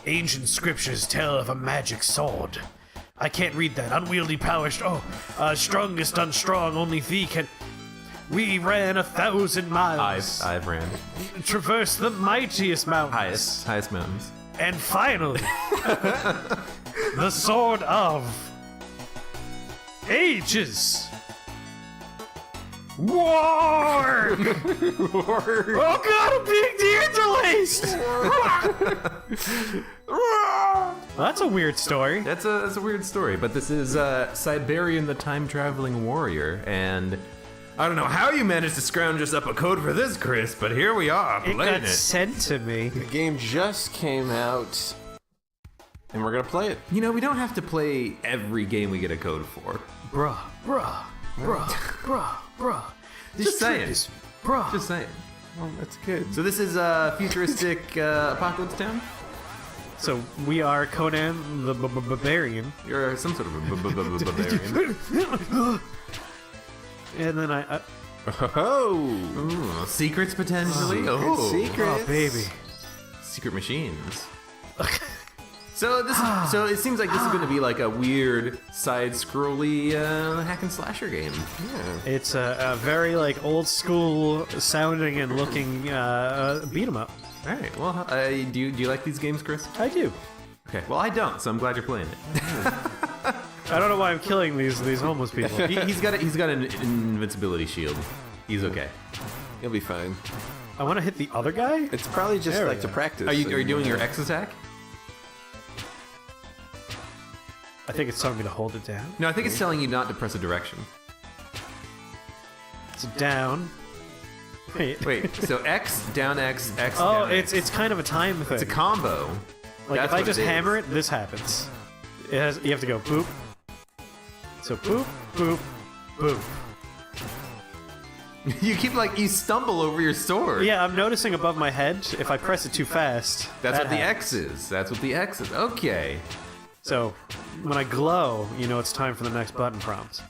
Ancient scriptures tell of a magic sword. I can't read that. Unwieldy power. Strongest unstrong. Only thee can. We ran 1,000 miles. I've ran. Traversed the mightiest mountains. Highest mountains. And finally, the sword of ages. War! Oh god, a big deer interlaced! Well, that's a weird story. That's a weird story, but this is Cybarian the time-traveling warrior, and I don't know how you managed to scrounge us up a code for this, Chris, but here we are, It playing got sent to me. The game just came out, and we're gonna play it. You know, we don't have to play every game we get a code for. Bruh. Just saying. Bruh. Just saying. Oh, that's good. So this is futuristic Apocalypse Town? So we are Conan the Barbarian. You're some sort of a barbarian. And then I Oh, Secrets potentially. secrets. oh baby. Secret machines. So it seems like this is going to be like a weird side-scrolly hack and slasher game. Yeah. It's a very like old school sounding and looking beat 'em up. All right. Well, do you like these games, Chris? I do. Okay. Well, I don't, so I'm glad you're playing it. I don't know why I'm killing these homeless people. He's got an invincibility shield. He's okay. You'll be fine. I want to hit the other guy. It's probably just There we like to go. practice. Are you doing your X attack? I think it's telling me to hold it down. No, I think it's telling you not to press a direction. It's down. Wait. So X down X X. Oh, down X. it's kind of a time thing. It's a combo. Like That's if I what just it is. hammer it, this happens. You have to go boop. So boop, boop, boop. You keep you stumble over your sword. Yeah, I'm noticing above my head. If I press it too fast, That's that what the happens. X is. That's what the X is. Okay. So when I glow, you know it's time for the next button prompt.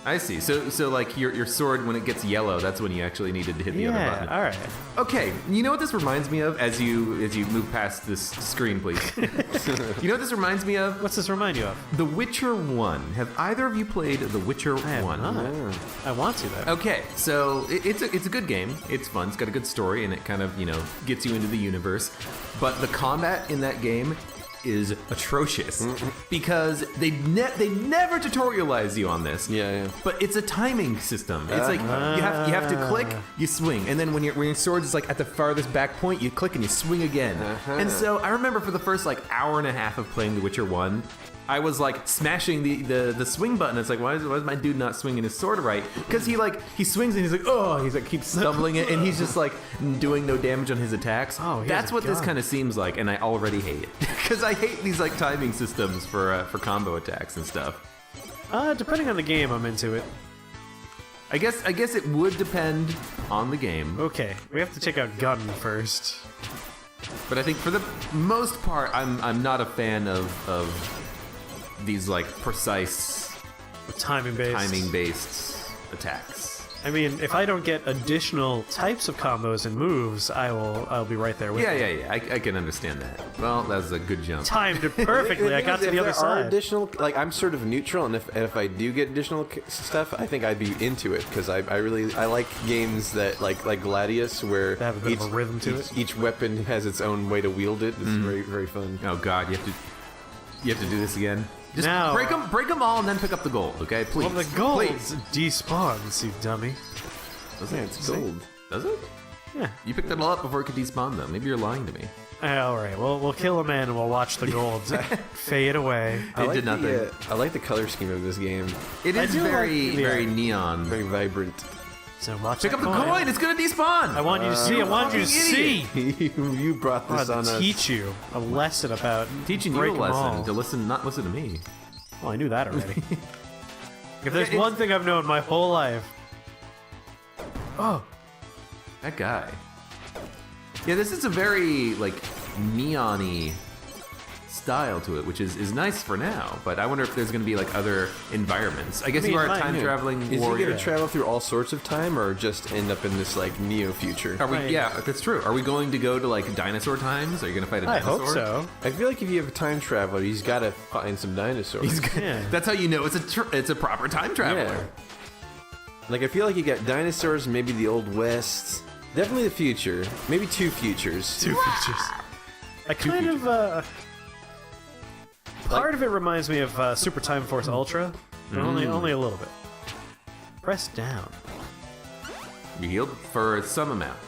I see. So like your sword, when it gets yellow, that's when you actually needed to hit the other Yeah, button. all right. Okay, you know what this reminds me of as you move past this screen, please? You know what this reminds me of? What's this remind you of? The Witcher 1. Have either of you played The Witcher I have 1? not. I want to though. Okay, so it's a good game. It's fun. It's got a good story, and it kind of gets you into the universe. But the combat in that game is atrocious because they never tutorialize you on this. Yeah. But it's a timing system. It's like you have to click, you swing, and then when your sword is like at the farthest back point, you click and you swing again. And so I remember for the first hour and a half of playing The Witcher 1, I was smashing the swing button. It's like, why is my dude not swinging his sword right? Because he swings and he's keeps stumbling it, and he's just doing no damage on his attacks. Oh, he has that's a what this gun. kind of seems like, and I already hate it because I hate these timing systems for combo attacks and stuff. Depending on the game, I'm into it. I guess it would depend on the game, Okay, we have to take out gun first. but I think for the most part, I'm not a fan of these precise Timing based attacks. I mean, if I don't get additional types of combos and moves, I'll be right there with you. Yeah. I can understand that. Well, that's a good jump. Timed it perfectly. I got to the other If there are side. additional, I'm sort of neutral, and if I do get additional stuff, I think I'd be into it because I like games that like Gladius where They have a bit of a rhythm to it. Each weapon has its own way to wield it. It's very very fun. Oh God, you have to do this again. Just Now- break them all and then pick up the gold, okay? Please. Well, the gold Please. despawns, you dummy. Yeah, it's gold. Does it? Yeah. You picked it all up before it could despawn, though. Maybe you're lying to me. All right. Well, we'll kill a man and we'll watch the gold fade away. It did nothing. I like the color scheme of this game. It I is do very, like the very art. neon. Very vibrant. So watch Pick that up the coin. It's gonna despawn. I want you to see. I want you to see. You brought I this want on to us. teach you a lesson about Teaching you a break 'em all. lesson to listen, not listen to me. Well, I knew that already. If there's it's- one thing I've known my whole life. Oh, That guy. Yeah, this is a very neon-y style to it, which is nice for now. But I wonder if there's going to be like other environments. I guess you are a time traveling Is he warrior. going to travel through all sorts of time, or just end up in this like neo future? Are we? Yeah, that's true. Are we going to go to like dinosaur times? Are you going to fight a I dinosaur? hope so. I feel like if you have a time traveler, he's got to find some dinosaurs. Yeah. That's how you know it's a proper time traveler. Yeah. Like, I feel like you got dinosaurs, maybe the Old West, definitely the future, maybe two futures. Two features. I kind of, part of it reminds me of Super Time Force Ultra, but only a little bit. Press down. You healed for some amount.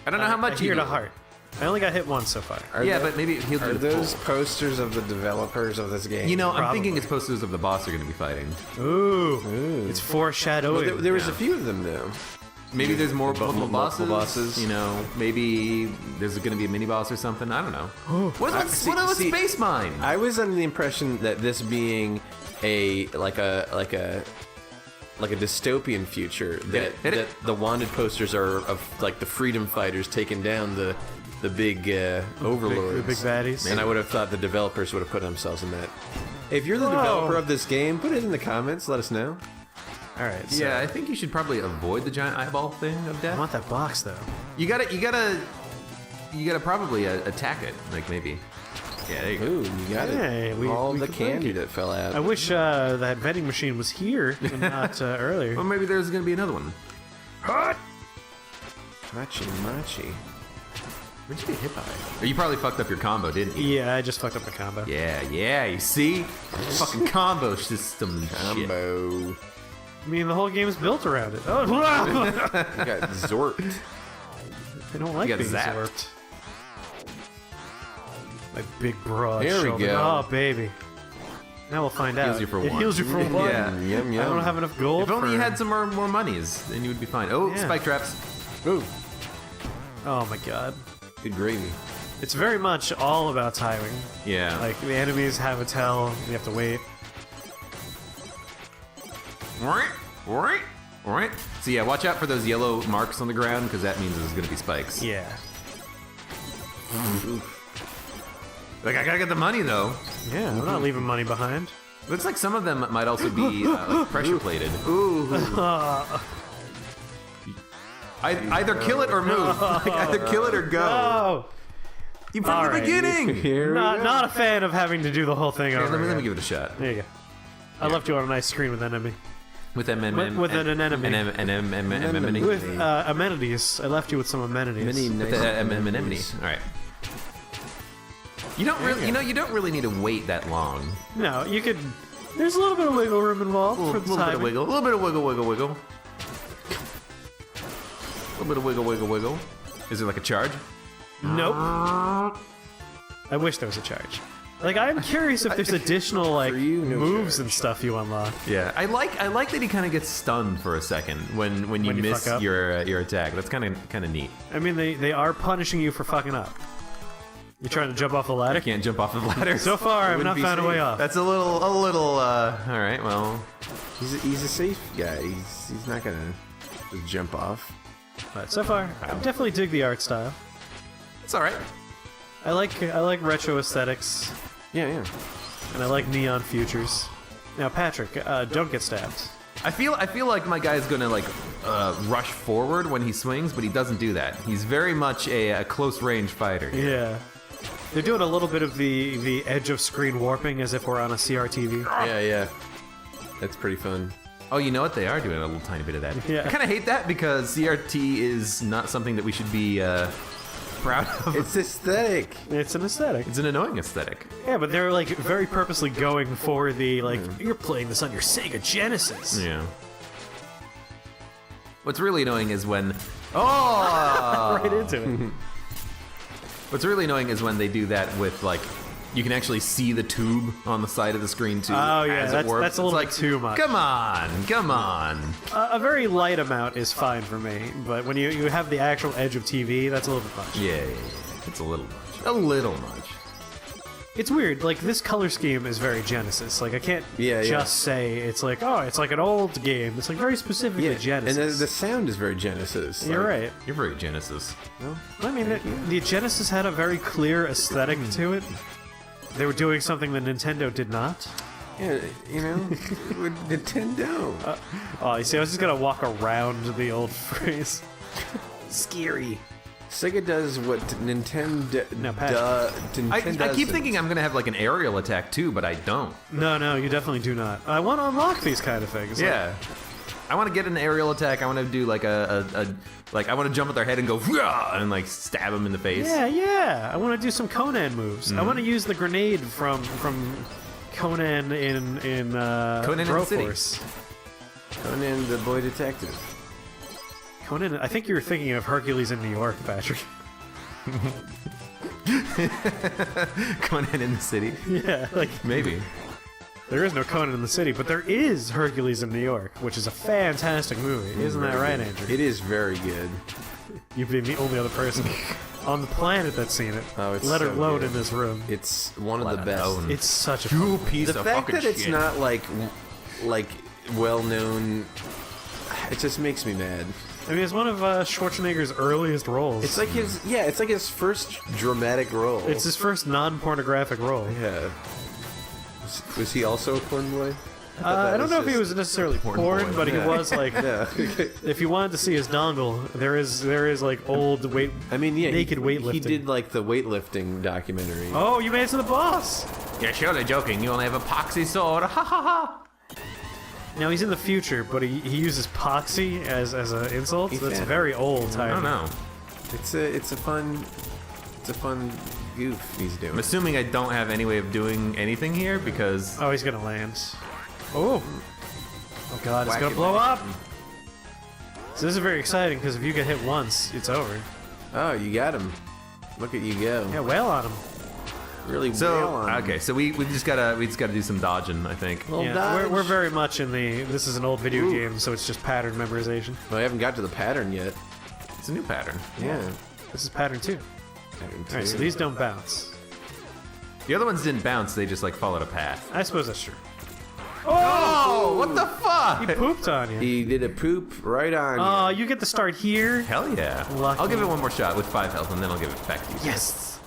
I don't know how much I you healed a healed. heart. I only got hit once so far. Yeah, but maybe it healed Are you to those full. posters of the developers of this game? You know, I'm Probably. thinking it's posters of the boss are going to be fighting. Ooh. It's foreshadowing. Well, there was a few of them, though. Maybe there's more multiple multiple bosses. You know, maybe there's going to be a mini boss or something. I don't know. What about see, Space Mine? I was under the impression that this being a dystopian future, Hit it. that the wanted posters are of like the freedom fighters taking down the big overlords, the big baddies. And I would have thought the developers would have put themselves in that. If you're the Whoa. developer of this game, put it in the comments. Let us know. All right. So Yeah, I think you should probably avoid the giant eyeball thing of I death. want that box though. You gotta probably attack it. Like maybe. Yeah, there you go. Ooh, you got Hey, it. we All the could candy break it. that fell out. I wish that vending machine was here and not earlier. Well, maybe there's gonna be another one. Machi. Where'd you get hit by? Or you probably fucked up your combo, didn't you? Yeah, I just fucked up the combo. Yeah, you see? Fucking combo system and shit. Combo. I mean, the whole game is built around it. Oh, You got zorked. I don't like You got being zapped. warped. My big broad There we shoulder. go. Oh, baby. Now we'll find out. Heals you for it one. heals you for one. Yeah. Yum, yum. I don't have enough gold. If only for... you had some more monies, then you would be fine. Oh, Yeah. spike traps. Ooh, Oh my god. good gravy. It's very much all about timing. Yeah. Like, the enemies have a tell, you have to wait. Alright. So yeah, watch out for those yellow marks on the ground, because that means there's gonna be spikes. Yeah. Like, I gotta get the money, though. Yeah, I'm not leaving money behind. Looks like some of them might also be like pressure plated. Ooh. Either kill it or move. Like, either kill it or go. Oh! You from All the right. beginning. Here we go. Not a fan of having to do the whole thing Here, over let me again. give it a shot. There you go. I left you on a nice screen with enemy. With an enemy. With an enemy. Anemone. With amenities. I left you with some amenities. Many With nice the anemone. amenities. All right. You don't really, you don't really need to wait that long. No, you could... There's a little bit of wiggle room involved A for little the bit of timing. wiggle. A little bit of wiggle. A little bit of wiggle. Is there like a charge? Nope. I wish there was a charge. Like, I'm curious if there's additional, like, you, no moves charge. and stuff you unlock. Yeah, I like that he kind of gets stunned for a second when you When you miss fuck up. your attack. That's kind of neat. I mean, they are punishing you for fucking up. You trying to jump off the ladder? I can't jump off the ladder. So far, I've wouldn't not be found a way safe. off. That's a little. All right, well, He's a safe guy. He's not gonna just jump off. But so far, I definitely dig the art style. it's all right. I like retro aesthetics, Yeah. and I like neon futures. Now, Patrick, don't get stabbed. I feel like my guy's gonna like rush forward when he swings, but he doesn't do that. He's very much a close range fighter. Yeah. They're doing a little bit of the edge of screen warping as if we're on a CRTV. Yeah. That's pretty fun. Oh, you know what? They are doing a little tiny bit of that. Yeah. I kind of hate that because CRT is not something that we should be proud of. It's aesthetic. It's an aesthetic. It's an annoying aesthetic. Yeah, but they're like very purposely going for the like you're playing this on your Sega Genesis. Yeah. What's really annoying is when Right into it. what's really annoying is when they do that with like you can actually see the tube on the side of the screen too. Oh, yeah, as it that's- warps. that's a little It's bit too much. Come on. A very light amount is fine for me, but when you have the actual edge of TV, that's a little bit much. Yeah. It's a little much. A little much. It's weird. Like this color scheme is very Genesis. Like I can't Yeah. just say it's like it's like an old game. It's like very specifically Genesis. And the sound is very Genesis. You're Like, right. You're very Genesis. I mean, the Genesis had a very clear aesthetic to it. They were doing something that Nintendo did not. Yeah, you know, with Nintendo. Oh, you see, I was just gonna walk around the old phrase. Scary. Sega does what Nintendo No, Pat. I keep thinking I'm gonna have like an aerial attack too, but I don't. No, you definitely do not. I want to unlock these kind of things. Yeah. I want to get an aerial attack. I want to do like I want to jump at their head and go and like stab them in the face. Yeah. I want to do some Conan moves. I want to use the grenade from Conan in Conan in the City. Broforce. Conan the Boy Detective. Conan, I think you're thinking of Hercules in New York, Patrick. Conan in the City. Yeah, like Maybe. there is no Conan in the City, but there is Hercules in New York, which is a fantastic movie. Isn't that right, Andrew? It is very good. You've been the only other person on the planet that's seen it. Oh, it's let so alone good. in this room. It's one of Let the it best. alone. It's such a You piece The of fact fucking that it's shit. not like well known, it just makes me mad. I mean, it's one of Schwarzenegger's earliest roles. It's like his first dramatic role. It's his first non-pornographic role. Yeah. Was he also a porn boy? I don't know if he was necessarily porn, boy. but he was like. Yeah. If you wanted to see his dongle, there is like old weight. I mean, yeah, naked weightlifting. He did like the weightlifting documentary. Oh, you made it to the boss. You're surely joking. You only have a poxy sword. Ha ha ha. Now he's in the future, but he uses poxy as an insult. So that's Yeah. very old time. I don't know. It's a fun goof he's doing. I'm assuming I don't have any way of doing anything here because Oh, he's gonna land. Oh God, it's Whack gonna it, blow whack up. So this is very exciting because if you get hit once, it's over. Oh, you got him. Look at you go. Yeah, whale on him. Really so well on him. okay. So we just gotta do some dodging. I think. Little Yeah, dodge. we're very much in the. This is an old video game, so it's just pattern memorization. Well, I haven't got to the pattern yet. It's a new pattern. Yeah. This is pattern 2. Pattern All right, so two. these don't bounce. The other ones didn't bounce. They just like followed a path. I suppose that's true. Oh, what the fuck? He pooped on you. He did a poop right on Oh, you. you get to start here. Hell yeah. Lucky. I'll give it one more shot with 5 health, and then I'll give it back to you. Yes.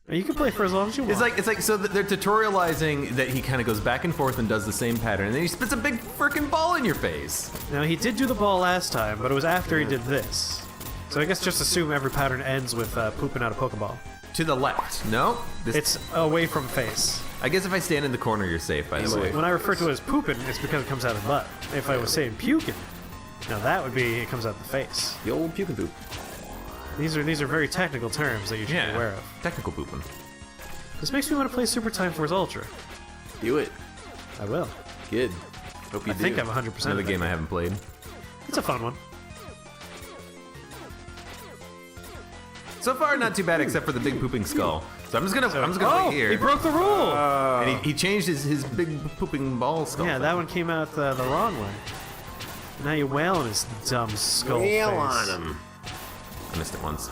You can play for as long as you want. It's like so they're tutorializing that he kind of goes back and forth and does the same pattern, and then he spits a big freaking ball in your face. Now he did do the ball last time, but it was after he did this. So I guess just assume every pattern ends with pooping out a Pokeball. To the left. No. This, It's away from face. I guess if I stand in the corner, you're safe. By the way. When I refer to it as pooping, it's because it comes out of the butt. If I was saying puking, now that would be it comes out the face. The old puke and poop. These are very technical terms that you should be aware of. Technical pooping. This makes me want to play Super Time Force Ultra. Do it. I will. Good. Hope you I do. think I'm 100%. Another of game that. I haven't played. It's a fun one. So far, not too bad, except for the big pooping skull. So I'm just gonna Oh, wait here. he broke the rule. and he changed his big pooping ball skull. Yeah, thing. that one came out the wrong way. Now you wail on his dumb skull Nail face. on him. I missed it once.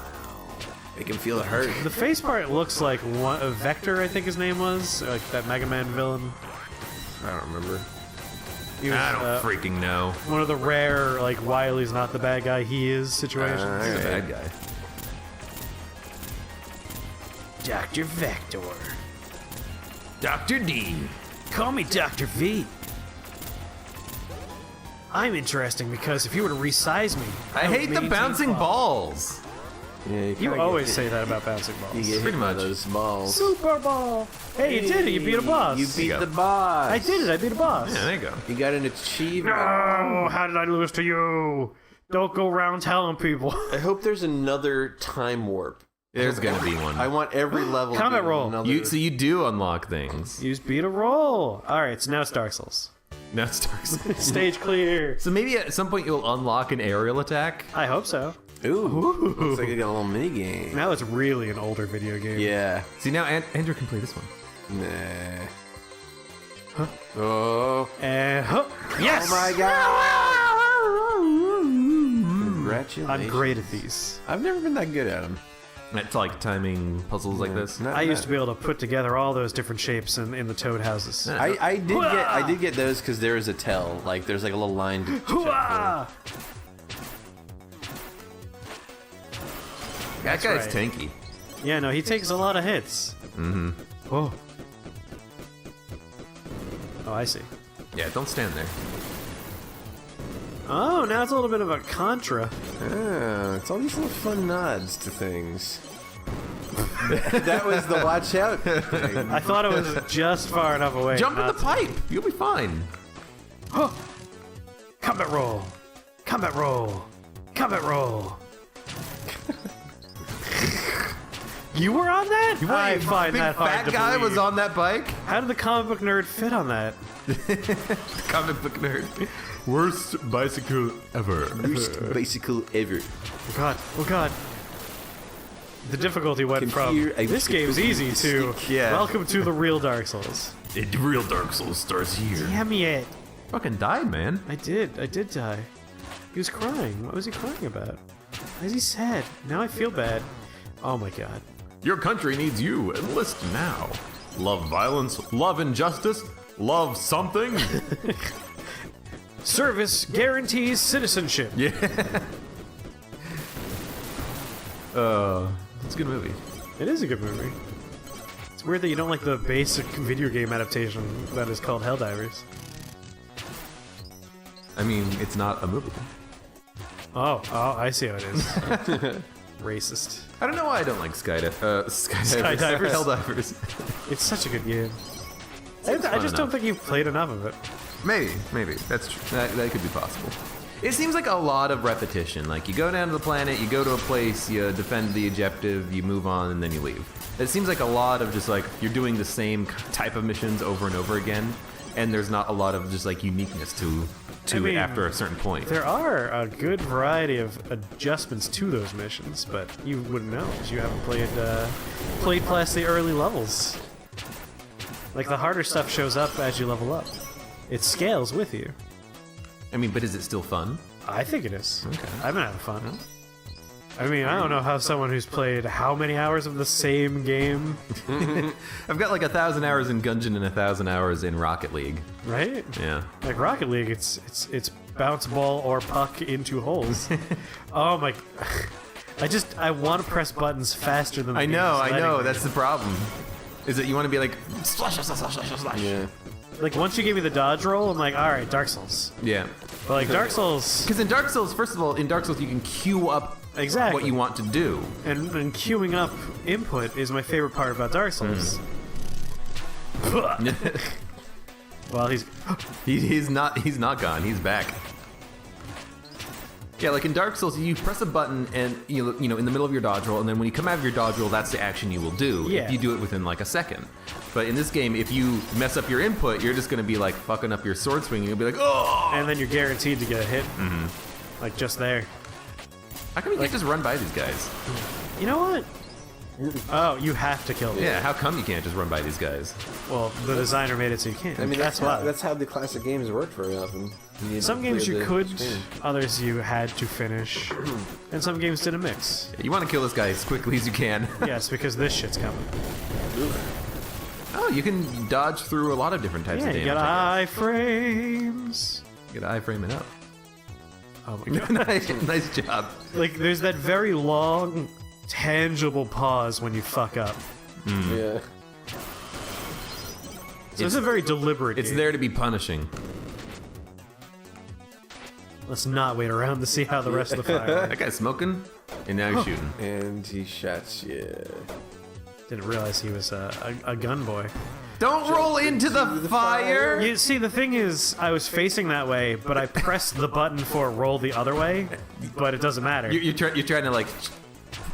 Make him feel the hurt. The face part looks like a Vector, I think his name was, like that Mega Man villain. I don't remember. He was I don't freaking know. one of the rare, like, Wily's not the bad guy, he is situations. He's a bad guy. Dr. Vector. Dr. D. Call me Dr. V. I'm interesting because if you were to resize me, I would hate the maintain bouncing quality. balls. Yeah, You always say that about bouncing balls. You get Pretty hit by much. those balls. Super Ball! Hey, you did it! You beat a boss! You beat go. the boss. I did it! I beat a boss! Yeah, there you go. You got an achievement. Oh, how did I lose to you? Don't go around telling people. I hope there's another time warp. There's gonna be one. I want every level. Combat to be roll. Another... So you do unlock things. Use beat a roll. All right, so now it's Dark Souls. Now it starts. Stage clear. So maybe at some point you'll unlock an aerial attack. I hope so. Ooh. Looks like you got a little mini game. Now it's really an older video game. Yeah. See now Andrew can play this one. Nah. Oh. And yes! Oh my god. Congratulations. I'm great at these. I've never been that good at them. It's like timing puzzles like this. I used to be able to put together all those different shapes in the Toad houses. I did get those because there is a tell. Like there's like a little line to check for. Hooah! That guy's right. tanky. Yeah, no, he takes a lot of hits. Mm-hmm. Oh, Oh, I see. Yeah, don't stand there. Oh, now it's a little bit of a Contra. Ah, it's all these little fun nods to things. That was the watch out thing. I thought it was just far enough away. Jump in the not to- pipe. You'll be fine. Oh. Combat roll. Combat roll. Combat roll. You were on that? I find big that hard fat to guy believe. was on that bike. How did the comic book nerd fit on that? Comic book nerd. Worst bicycle ever. Worst bicycle ever. Oh god. Oh god. The difficulty went Can from hear a this game's easy to Yeah. welcome to the real Dark Souls. The real Dark Souls starts here. Damn it. Fucking died, man. I did die. He was crying. What was he crying about? Why is he sad? Now I feel bad. Oh my god. Your country needs you. Enlist now. Love violence. Love injustice. Love something. Service guarantees citizenship. Yeah. It's a good movie. It is a good movie. It's weird that you don't like the basic video game adaptation that is called Helldivers. I mean, it's not a movie. Oh, I see how it is. Racist. I don't know why I don't like skydivers. Skydivers. Helldivers. It's such a good game. I just don't enough. think you've played enough of it. Maybe. That's true. That could be possible. It seems like a lot of repetition. Like, you go down to the planet, you go to a place, you defend the objective, you move on, and then you leave. It seems like a lot of just, like, you're doing the same type of missions over and over again, and there's not a lot of just, like, uniqueness to I mean, it after a certain point. There are a good variety of adjustments to those missions, but you wouldn't know because you haven't played past the early levels. Like, the harder stuff shows up as you level up. It scales with you. I mean, but is it still fun? I think it is. Okay. I've been having fun. I mean, I don't know how someone who's played how many hours of the same game, I've got like 1,000 hours in Gungeon and 1,000 hours in Rocket League. right? Yeah. Like Rocket League, it's bounce ball or puck into holes. Oh my! I want to press buttons faster than the I game know, is I letting know. me. That's the problem. Is that you want to be like slash, slash, slash, slash, slash. Yeah. Like, once you give me the dodge roll, I'm like, all right, Dark Souls. Yeah. But like Dark Souls, Because in Dark Souls, first of all, in Dark Souls you can queue up Exactly. what you want to do. and queuing up input is my favorite part about Dark Souls. Well, he's He's not gone. He's back. Yeah, like in Dark Souls, you press a button and you know in the middle of your dodge roll, and then when you come out of your dodge roll, that's the action you will do. Yeah. If you do it within like a second. But in this game, if you mess up your input, you're just gonna be like fucking up your sword swing. You'll be like, oh! and then you're guaranteed to get a hit, like just there. How come you can't just run by these guys? You know what? Oh, you have to kill them. Yeah, how come you can't just run by these guys? Well, the designer made it so you can't. I mean, that's why. how the classic games worked very often. You need Some to games clear you the could, screen. others you had to finish, and some games did a mix. You want to kill this guy as quickly as you can. Yes, because this shit's coming. Oh, you can dodge through a lot of different types Yeah, of you damage. got I guess. iframes. You gotta iframe it up. Oh my god. nice job. Like, there's that very long, tangible pause when you fuck up. Yeah. So it's a very deliberate It's game. there to be punishing. Let's not wait around to see how the rest of the fire That guy's smoking, and now he's shooting. And he shots you. Didn't realize he was a gun boy. Don't roll into the fire! You see, the thing is, I was facing that way, but I pressed the button for roll the other way, but it doesn't matter. You're trying to like,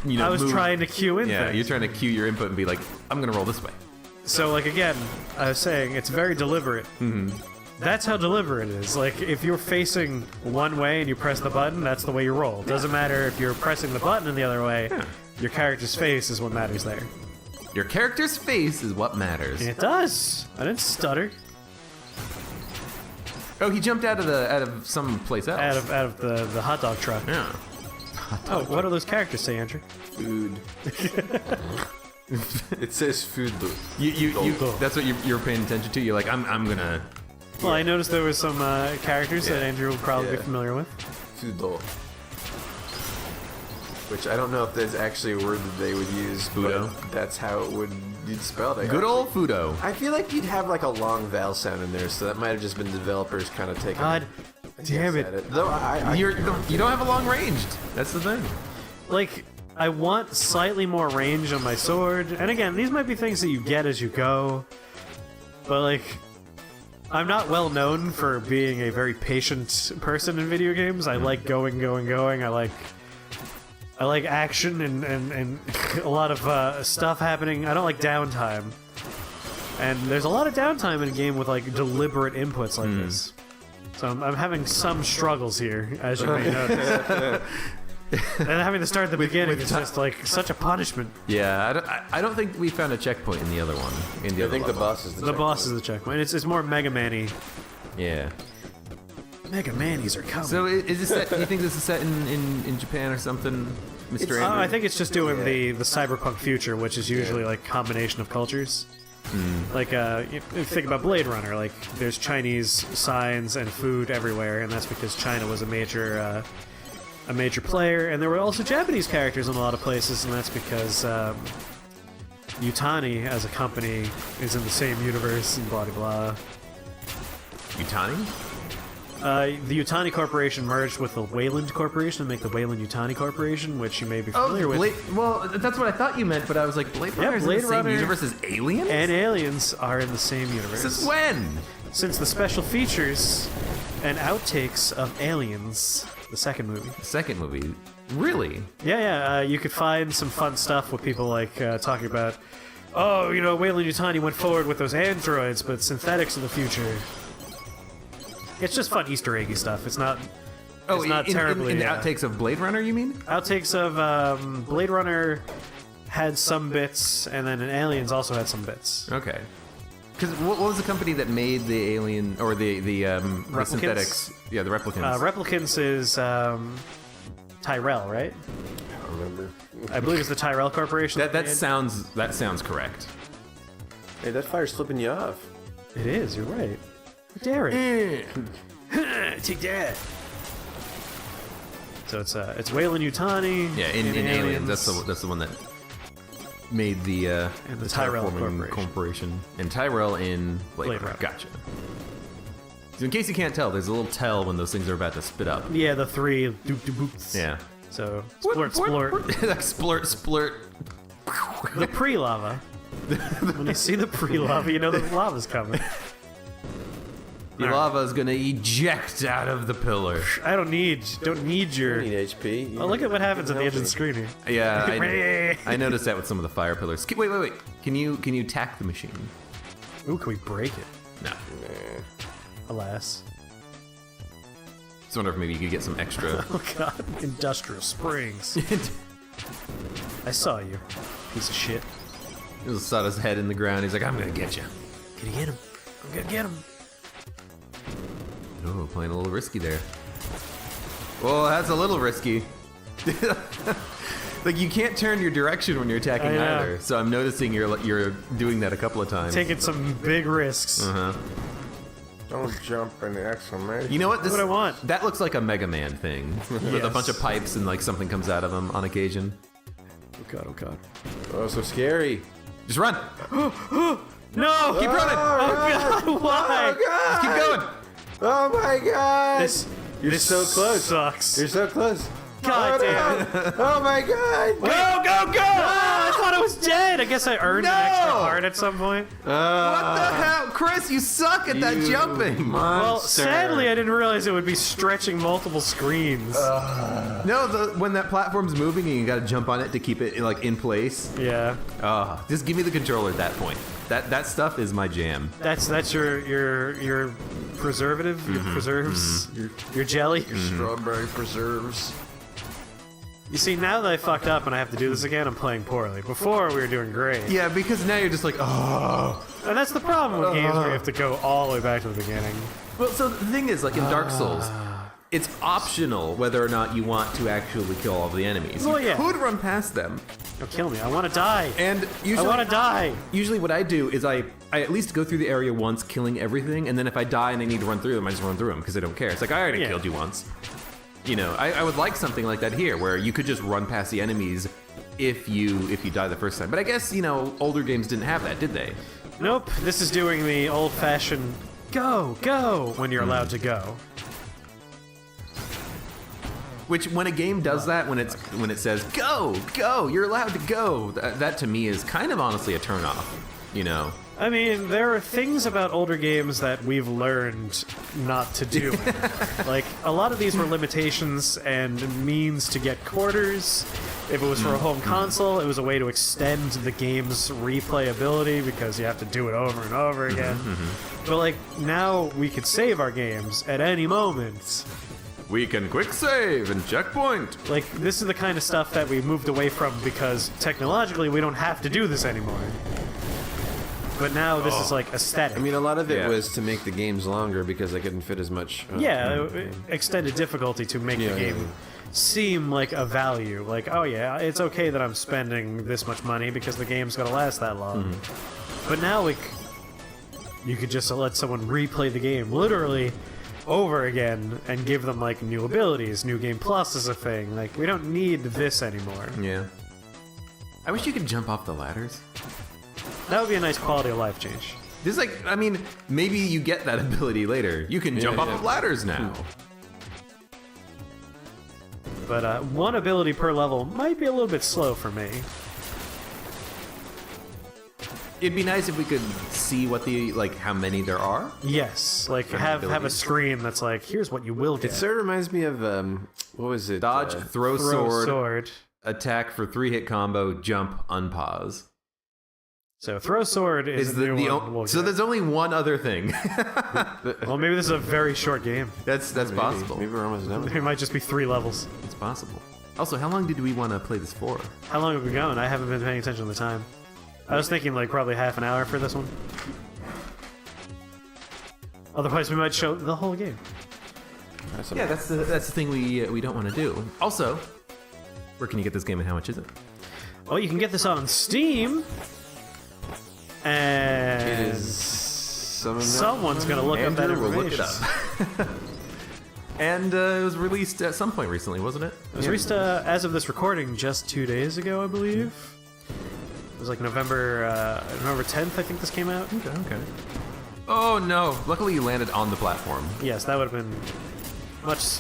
you know, I was move. trying to cue in Yeah, things. you're trying to cue your input and be like, I'm gonna roll this way. So, like, again, I was saying, it's very deliberate. That's how deliberate it is. Like, if you're facing one way and you press the button, that's the way you roll. Doesn't matter if you're pressing the button in the other way, your character's face is what matters there. Your character's face is what matters. And it does. I didn't stutter. Oh, he jumped out of some place else. Out of the hot dog truck. Yeah. Oh, what do those characters say, Andrew? Food. It says food. You that's what you're paying attention to. You're like, I'm gonna. Well, I noticed there was some characters that Yeah. Andrew will probably be Yeah. familiar with. Food. Which I don't know if there's actually a word that they would use. Fudo? But that's how it would you'd spell it. Good old Fudo. I feel like you'd have like a long vowel sound in there, so that might have just been developers kind of taking. God damn at it. Though You don't have a long ranged. That's the thing. Like, I want slightly more range on my sword. And again, these might be things that you get as you go. But, like, I'm not well known for being a very patient person in video games. I like going. I like action and a lot of stuff happening. I don't like downtime. And there's a lot of downtime in a game with, like, deliberate inputs like this. So I'm having some struggles here, as you may notice. And having to start at the beginning is just like such a punishment. Yeah, I don't think we found a checkpoint in the other one. In the I other think the level. boss is The boss is the checkpoint. It's more Mega Man-y. Yeah. Mega Manies are coming. So is this set? Do you think this is set in Japan or something, Mr. Andrew? I think it's just doing the cyberpunk future, which is usually like combination of cultures. Like if you think about Blade Runner, like there's Chinese signs and food everywhere, and that's because China was a major player, and there were also Japanese characters in a lot of places, and that's because Yutani as a company is in the same universe and blah blah blah. Yutani? The Yutani Corporation merged with the Wayland Corporation to make the Wayland Yutani Corporation, which you may be familiar with. Well, that's what I thought you meant, but I was like, Blade Runner is in Blade the same Runner universe as Aliens? And Aliens are in the same universe. Since when? Since the special features and outtakes of Aliens, the second movie. Second movie. Really? Yeah. You could find some fun stuff with people like talking about, oh, you know, Wayland Yutani went forward with those androids, but synthetics in the future. It's just fun Easter eggy stuff. It's not. It's not terribly. In the outtakes of Blade Runner, you mean? Outtakes of Blade Runner had some bits, and then Aliens also had some bits. Okay. Because what was the company that made the alien or the synthetics? Yeah, the replicants. Replicants is Tyrell, right? I don't remember. I believe it's the Tyrell Corporation. that sounds correct. Hey, that fire's flipping you off. It is. You're right. Dare it. Take that. So it's Wayland Yutani. Yeah, in Aliens, that's the one that made the Tyrell Terraforming Corporation. And Tyrell in Blade Runner. Gotcha. So in case you can't tell, there's a little tell when those things are about to spit up. Yeah, the three doop-de-boots. Yeah. So splurt. Like splurt. The pre-lava. When you see the pre-lava, you know the lava's coming. The lava is gonna eject out of the pillar. I don't need your. You need HP. Oh, look at what happens at the end of the screen here. Yeah, I noticed that with some of the fire pillars. Wait. Can you tack the machine? Ooh, can we break it? No. Alas. Just wonder if maybe you could get some extra. Oh god, industrial springs. I saw you, piece of shit. He just shot his head in the ground. He's like, I'm gonna get you. Gonna get him. I'm gonna get him. Oh, playing a little risky there. Well, that's a little risky. Like you can't turn your direction when you're attacking either. So I'm noticing you're doing that a couple of times. Taking some big risks. Don't jump in the exclamation. You know what? That's what I want. That looks like a Mega Man thing with a bunch of pipes and like something comes out of them on occasion. Oh god. Oh, so scary. Just run. No! Keep running. Oh god, why? Oh god! Just keep going. Oh my god! You're this so close. Sucks. You're so close. God damn it! Oh my god! Go! I thought I was dead. I guess I earned an extra heart at some point. What the hell? Chris, you suck at that jumping. Well, sadly, I didn't realize it would be stretching multiple screens. No, when that platform's moving and you gotta jump on it to keep it like in place. Yeah. Just give me the controller at that point. That stuff is my jam. That's your preservative, your preserves, your jelly. Strawberry preserves. You see, now that I fucked up and I have to do this again, I'm playing poorly. Before, we were doing great. Yeah, because now you're just like, oh. And that's the problem with games where you have to go all the way back to the beginning. Well, so the thing is, like in Dark Souls, it's optional whether or not you want to actually kill all the enemies. Well, you yeah. could run past them. Don't kill me. I want to die. And usually, I want to die. Usually what I do is I at least go through the area once, killing everything, and then if I die and I need to run through them, I just run through them because I don't care. It's like, I already killed you once. You know, I would like something like that here, where you could just run past the enemies if you die the first time. But I guess, you know, older games didn't have that, did they? Nope, this is doing the old-fashioned go when you're allowed to go. Which, when a game does that, when it says go, you're allowed to go, that to me is kind of honestly a turnoff. You know. I mean, there are things about older games that we've learned not to do. Like, a lot of these were limitations and means to get quarters. If it was for a home console, it was a way to extend the game's replayability because you have to do it over and over again. But, like, now we could save our games at any moment. We can quick save and checkpoint. Like, this is the kind of stuff that we moved away from because technologically we don't have to do this anymore. But now this is like aesthetic. I mean, a lot of it was to make the games longer because they couldn't fit as much. Extended difficulty to make the game seem like a value. Like, oh yeah, it's okay that I'm spending this much money because the game's gonna last that long. But now, like, you could just let someone replay the game literally over again and give them like new abilities. New Game Plus is a thing. Like, we don't need this anymore. Yeah. I wish you could jump off the ladders. That would be a nice quality of life change. This is like, I mean, maybe you get that ability later. You can jump off of ladders now. But one ability per level might be a little bit slow for me. It'd be nice if we could see what the, like, how many there are. Yes, like have a screen that's like, here's what you will get. It sort of reminds me of, what was it? Dodge, throw sword, attack for 3-hit combo, jump, unpause. So throw sword is the new one. So there's only one other thing. Well, maybe this is a very short game. That's possible. Maybe we're almost done. It might just be 3 levels. It's possible. Also, how long did we want to play this for? How long have we gone? I haven't been paying attention to the time. I was thinking like probably half an hour for this one. Otherwise, we might show the whole game. Yeah, that's the thing we don't want to do. Also, where can you get this game and how much is it? Well, you can get this on Steam. And it is someone's gonna look up that information. Will look it up. And it was released at some point recently, wasn't it? It was released as of this recording just 2 days ago, I believe. It was like November 10th, I think this came out. Okay. Oh no! Luckily, you landed on the platform. Yes, that would have been much.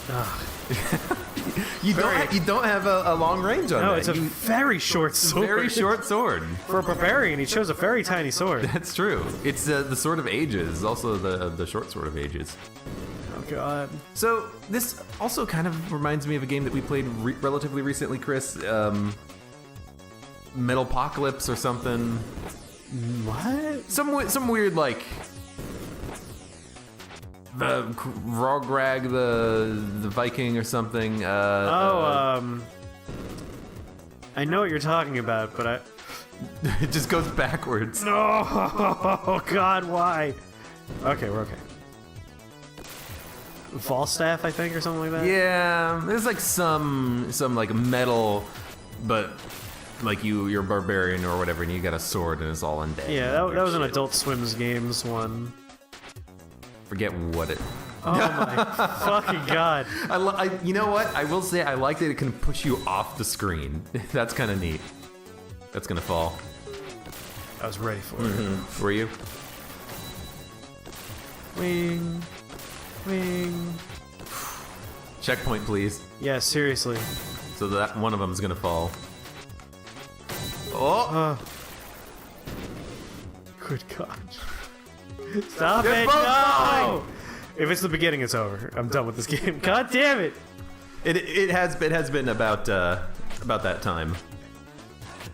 You don't have a long range on that. No, it's a very short sword. Very short sword. For a barbarian, he chose a very tiny sword. That's true. It's the Sword of Ages, also the short Sword of Ages. Oh god. So this also kind of reminds me of a game that we played relatively recently, Chris. Metalopocalypse or something. What? Some weird like. The Rograg, the Viking or something. I know what you're talking about, but it just goes backwards. No, God, why? Okay, we're okay. Falstaff, I think, or something like that. Yeah, there's like some like metal, but like you're a barbarian or whatever, and you got a sword and it's all undead. Yeah, that was an Adult Swim's Games one. Forget what it. Oh my fucking god! You know what? I will say I like that it can push you off the screen. That's kind of neat. That's gonna fall. I was ready for it. Were you? Wing, wing. Checkpoint, please. Yeah, seriously. So that one of them is gonna fall. Oh! Good god. Stop They're it! both No! fine. If it's the beginning, it's over. I'm done with this game. God damn it! It has been about that time.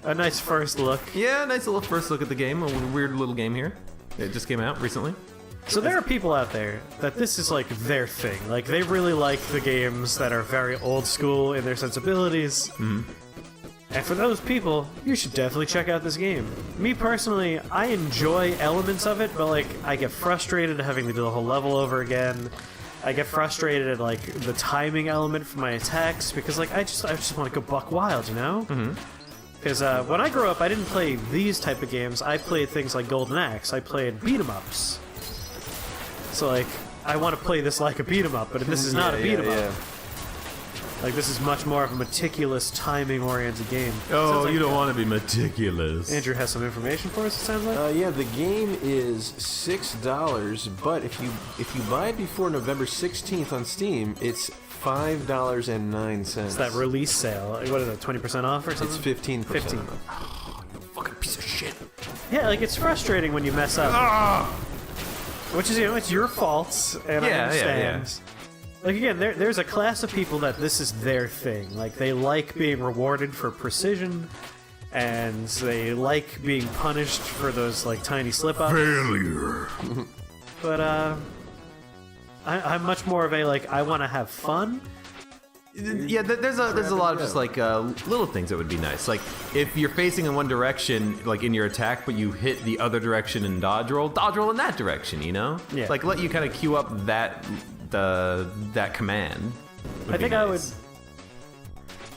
A nice first look. Yeah, nice little first look at the game. A weird little game here. It just came out recently. So there are people out there that this is like their thing. Like they really like the games that are very old school in their sensibilities. And for those people, you should definitely check out this game. Me personally, I enjoy elements of it, but like I get frustrated having to do the whole level over again. I get frustrated at like the timing element for my attacks because like I just want to go buck wild, you know? Because when I grew up, I didn't play these type of games. I played things like Golden Axe. I played beat 'em ups. So like I want to play this like a beat 'em up, but this is not a beat 'em up. Like, this is much more of a meticulous, timing-oriented game. Oh, Sounds like, you don't want to be meticulous. Andrew has some information for us, it sounds like? Yeah, the game is $6, but if you buy it before November 16th on Steam, it's $5.09. It's that release sale. Like, what is it, 20% off or something? It's 15%. 15. off. Fucking piece of shit. Yeah, like, it's frustrating when you mess up. Which is, it's your fault, and I understand. Like, again, there's a class of people that this is their thing. Like, they like being rewarded for precision, and they like being punished for those, like, tiny slip-ups. Failure. But, I'm much more of a, like, I want to have fun. Yeah, there's a lot of just like little things that would be nice. Like if you're facing in one direction, like in your attack, but you hit the other direction and dodge roll in that direction. You know, Yeah. Like let you kind of queue up that command. I think I would.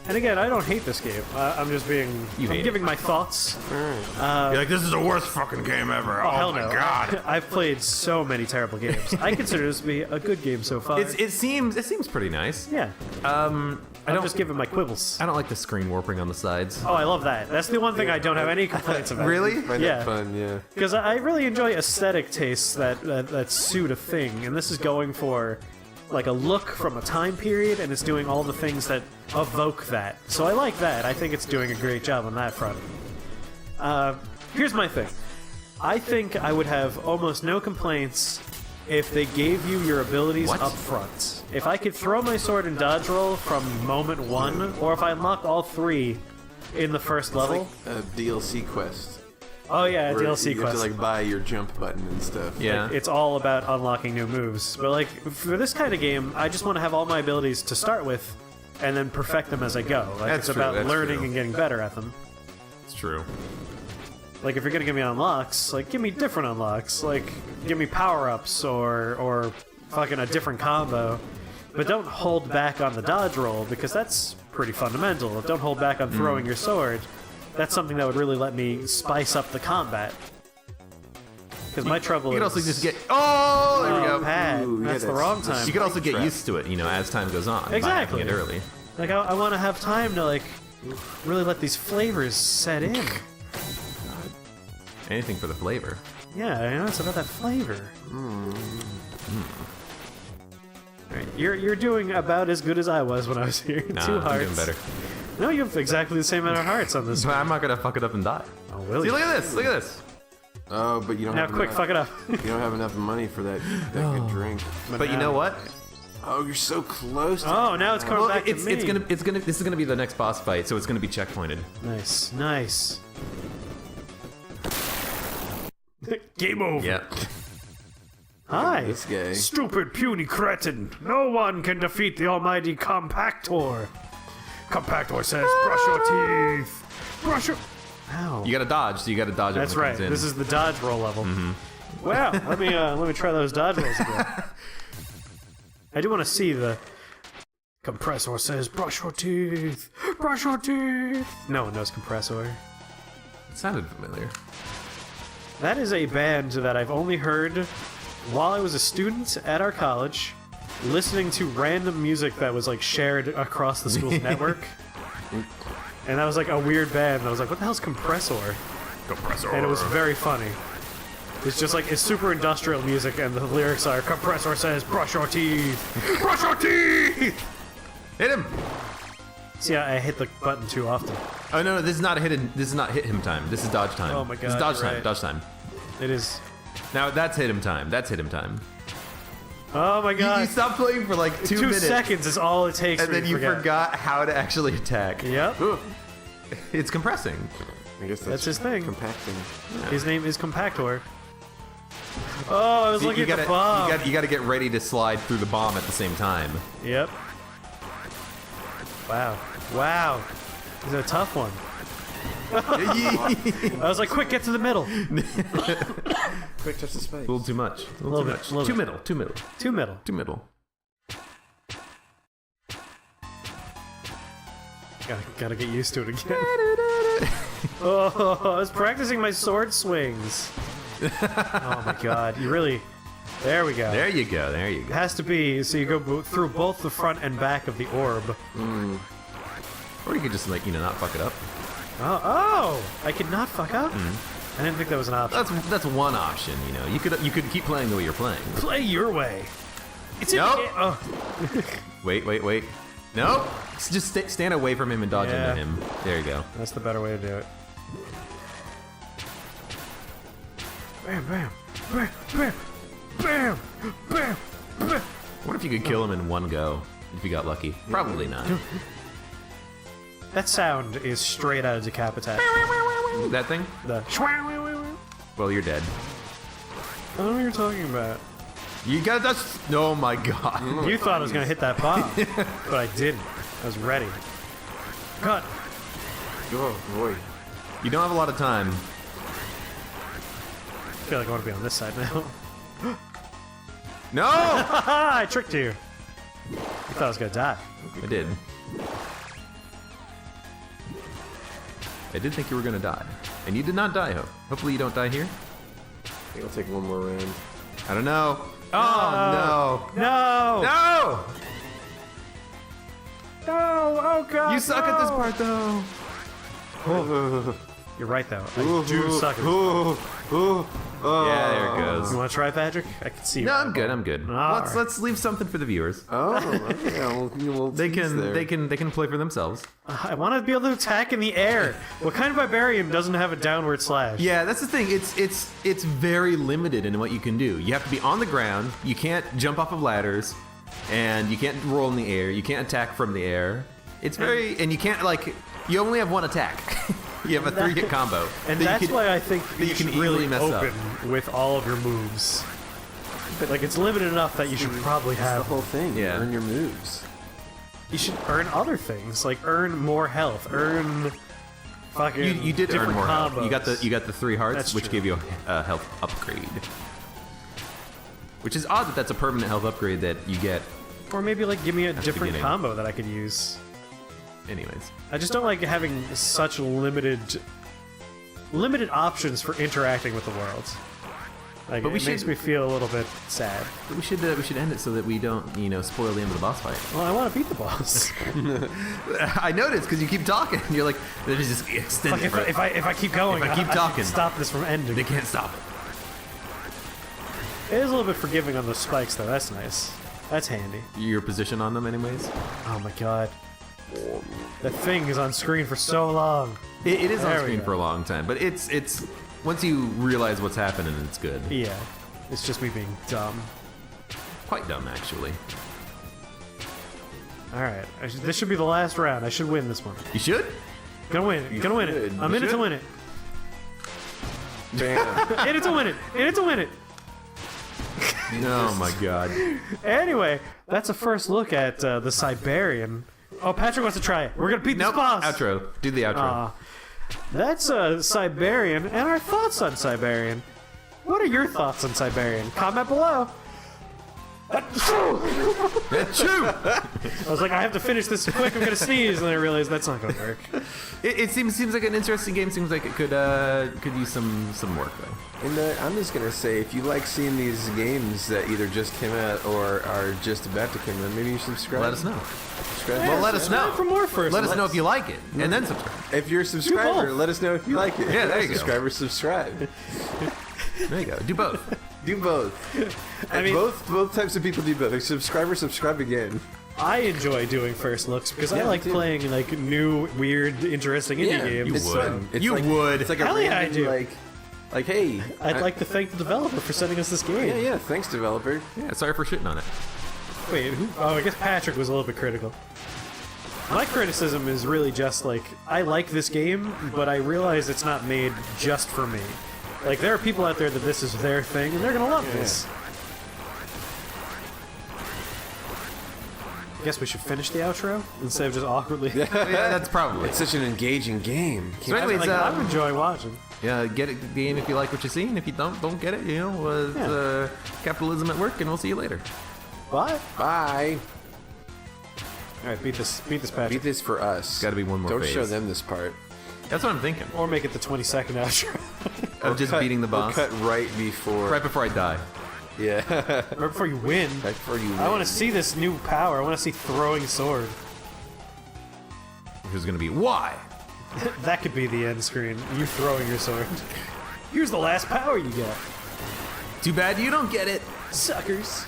And again, I don't hate this game. I'm just being. I'm giving my thoughts. You're like, this is the worst fucking game ever. Oh, Hell my no. god. I've played so many terrible games. I consider this to be a good game so far. It seems pretty nice. Yeah. I'm just giving my quibbles. I don't like the screen warping on the sides. Oh, I love that. That's the one thing I don't have any complaints about. Really? Find Yeah. that fun, yeah. Because I really enjoy aesthetic tastes that suit a thing, and this is going for like a look from a time period, and it's doing all the things that evoke that. So I like that. I think it's doing a great job on that front. Here's my thing. I think I would have almost no complaints if they gave you your abilities up front. If I could throw my sword and dodge roll from moment one, or if I unlocked all three in the first level. Like a DLC quest. Oh yeah, a where DLC you quest. have to like buy your jump button and stuff. Yeah. Like, it's all about unlocking new moves. But like for this kind of game, I just want to have all my abilities to start with, and then perfect them as I go. Like That's it's true, about that's learning true. and getting better at them. It's true. Like if you're gonna give me unlocks, like give me different unlocks. Like give me power-ups or fucking a different combo. But don't hold back on the dodge roll, because that's pretty fundamental. Don't hold back on throwing your sword. That's something that would really let me spice up the combat. Because my trouble You is... could also just get. Oh, there we go. Pad. Ooh, yeah, That's the that's- wrong time. You could also get Trap. used to it, as time goes on. Exactly. By having it early. Like, I want to have time to, like, really let these flavors set in. Anything for the flavor. Yeah, it's about that flavor. Alright, you're doing about as good as I was when I was here. Nah, 2 I'm hearts. doing better. No, you have exactly the same amount of hearts on this But one. I'm not gonna fuck it up and die. Oh, will See, you? look at this. Look at this. Oh, but you don't Now, have quick, enough, fuck it up. You don't have enough money for that good drink. But you know what? Oh, you're so close. To Oh, now it's coming Well, back it's to me. this is gonna be the next boss fight, so it's gonna be checkpointed. Nice, nice. Game over. Yeah. Hi. This guy. Stupid, puny cretin. No one can defeat the almighty Compactor. Compactor says, brush your teeth. Brush your... Ow. You gotta dodge, so you gotta dodge. That's when it right. comes in. This is the dodge roll level. Wow. Let me try those dodge rolls again. I do want to see the... Compressor says, brush your teeth. Brush your teeth. No one knows Compressor. It sounded familiar. That is a band that I've only heard while I was a student at our college, listening to random music that was like shared across the school's network. And that was like a weird band. I was like, what the hell's Compressor? Compressor. And it was very funny. It's just like, it's super industrial music, and the lyrics are, Compressor says, brush your teeth. Brush your teeth! Hit him. See, I hit the button too often. Oh no, this is not hit him time. This is dodge time. Oh my This is God, dodge you're time. right. Dodge time. It is... Now that's hit him time. That's hit him time. Oh my god. You stopped playing for like 2 minutes. 2 seconds is all it takes And for me then to you forget. forgot how to actually attack. Yep. It's compressing. I guess That's his thing. Compacting. His name is Compactor. Oh, I was looking you at the bomb. You gotta get ready to slide through the bomb at the same time. Yep. Wow. Wow. This is a tough one. I was like, quick, get to the middle. Quick, touch the space. A little too much. A Little little bit, too much. little Too bit. middle. Too middle. Too middle. Too middle. Gotta get used to it again. Oh, I was practicing my sword swings. Oh my god, you really There we go. There you go. There you It go. has to be so you go through both the front and back of the orb. Or you could just like not fuck it up. Oh! I could not fuck up? I didn't think that was an option. That's one option. You could keep playing the way you're playing. Play your way. It's in Nope. the game. Oh, Wait. Nope. Just stand away from him and dodge Yeah. into him. There you go. that's the better way to do it. Bam, bam, bam, bam, bam, bam, bam. What if you could kill him in one go? If you got lucky. Probably not. That sound is straight out of Decapitate. That thing? The Well, you're dead. I don't know what you're talking about. You got that's. Oh my god. You thought I was gonna hit that bomb, but I didn't. I was ready. Cut. Oh boy. You don't have a lot of time. I feel like I want to be on this side now. No! I tricked you. You thought I was gonna die. I did. I did think you were gonna die. And you did not die, Hopefully you don't die here. I think I'll take one more round. I don't know. Oh, no. No! No! No! Oh god! You suck at this no! part, though. You're right though. I do suck at it. Yeah, there it You goes. want to try, Patrick? I can see you. No, I'm good. I'm good. All Let's leave something for the viewers. Oh, yeah, we'll They tease there. can play for themselves. I want to be able to attack in the air. What kind of barbarian doesn't have a downward slash? Yeah, that's the thing. It's very limited in what you can do. You have to be on the ground. You can't jump off of ladders, and you can't roll in the air. You can't attack from the air. It's very and you can't you only have one attack. You have a 3-hit combo. And that that's you can- why I think that you can should easily really mess up. open with all of your moves. Like it's limited enough that you should probably That's the have. whole thing. Yeah. Earn your moves. You should earn other things, like earn more health, earn fucking. You did earn different more health. combos. You got the 3 hearts, That's which true. gave you a health upgrade. Which is odd that that's a permanent health upgrade that you get. Or maybe like give me a the different beginning. combo that I could use. Anyways, I just don't like having such limited options for interacting with the world. Like, But we it makes should- me feel a little bit sad. but we should end it so that we don't spoil the end of the boss fight. Well, I want to beat the boss. I noticed because you keep talking. You're like, they just extend Like it. if I keep going, If I keep can talking. stop this from ending. They can't stop it. It is a little bit forgiving on those spikes, though. That's nice. That's handy. Your position on them, anyways. Oh my god. That thing is on screen for so long. It is on There we screen go. for a long time, but it's once you realize what's happening, it's good. Yeah. It's just me being dumb. Quite dumb, actually. Alright. This should be the last round. I should win this one. You should. Gonna win it. Gonna win it. should. I'm You in it to should. win it. Bam. In it to win it. In it to win it. Oh my god. Anyway, that's a first look at the Cybarian. Oh, Patrick wants to try it. We're gonna beat this Nope. boss. Outro. Do the outro. That's Cybarian and our thoughts on Cybarian. What are your thoughts on Cybarian? Comment below. Achoo! I was like, I have to finish this quick. I'm gonna sneeze, and then I realized that's not gonna work. It seems like an interesting game. Seems like it could use some work though. And I'm just gonna say, if you like seeing these games that either just came out or are just about to come out, maybe you should subscribe. Let us know. Subscribe. Well, let us know. For more first. Let us know if you like it, and then subscribe. If you're a subscriber, both. let us know if you like it. Yeah, there you go. Subscribers subscribe. There you go. Do both. Do both. I mean, both types of people do both. Like, subscribe again. I enjoy doing first looks because I Yeah, like me too. playing like new, weird, interesting indie games. You it's would. fun. It's You like, would. It's like a Hell yeah, I random, do. like hey. I'd like to thank the developer for sending us this game. Yeah, thanks, developer. Yeah. Sorry for shitting on it. Wait, who? Oh, I guess Patrick was a little bit critical. My criticism is really just like, I like this game, but I realize it's not made just for me. Like, there are people out there that this is their thing, and they're gonna love this. I guess we should finish the outro instead of just awkwardly. Yeah, that's probably. It's such an engaging game. So anyways, Like, I'm enjoying watching. yeah, get it, the game if you like what you see, and if you don't get it, it's, Yeah. capitalism at work, and we'll see you later. Bye. Bye. All right, beat this, Patrick. Beat this for us. Gotta be one more Don't phase. show them this part. That's what I'm thinking. Or make it the 20-second outro. Of just beating the boss Or cut right before. right before I die. Yeah. Right before you win. Right before you I want to see this new power. I want to see throwing sword. Which is gonna be why? That could be the end screen. You throwing your sword. Here's the last power you get. Too bad you don't get it. Suckers.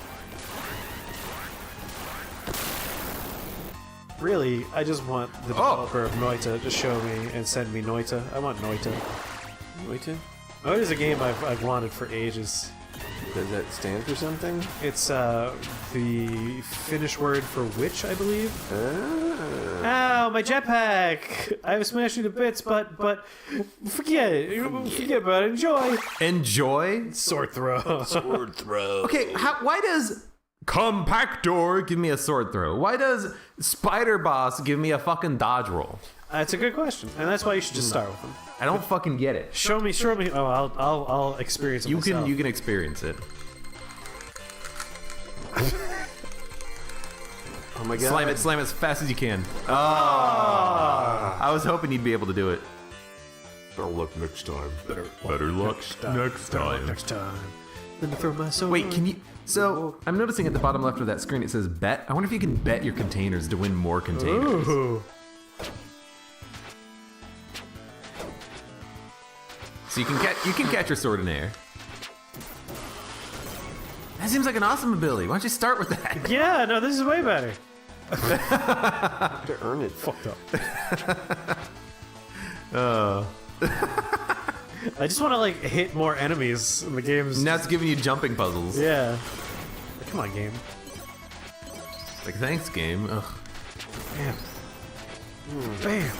Really, I just want the developer of Noita to show me and send me Noita. I want Noita. Noita? Noita is a game I've wanted for ages. Does that stand for something? It's the Finnish word for witch, I believe. Ow, my jetpack! I was smashed into bits, but forget it. Forget about it. Enjoy. Enjoy? Sword throw. Sword throw. Okay, why does Compactor give me a sword throw? Why does Spider Boss give me a fucking dodge roll? That's a good question, and that's why you should just start with them. I don't fucking get it. Show me. Oh, I'll experience it myself. You can experience it. Oh my god. Slam it as fast as you can. I was hoping you'd be able to do it. Better luck next time. Better luck next time. Next time. Let me throw my sword. Wait, can you? So I'm noticing at the bottom left of that screen it says bet. I wonder if you can bet your containers to win more containers. Ooh. So you can catch your sword in air. That seems like an awesome ability. Why don't you start with that? Yeah, no, this is way better. To earn it. Fucked up. I just want to like hit more enemies in the games. Now it's giving you jumping puzzles. Yeah. Come on, game. Like thanks, game. Ugh. Bam. Bam.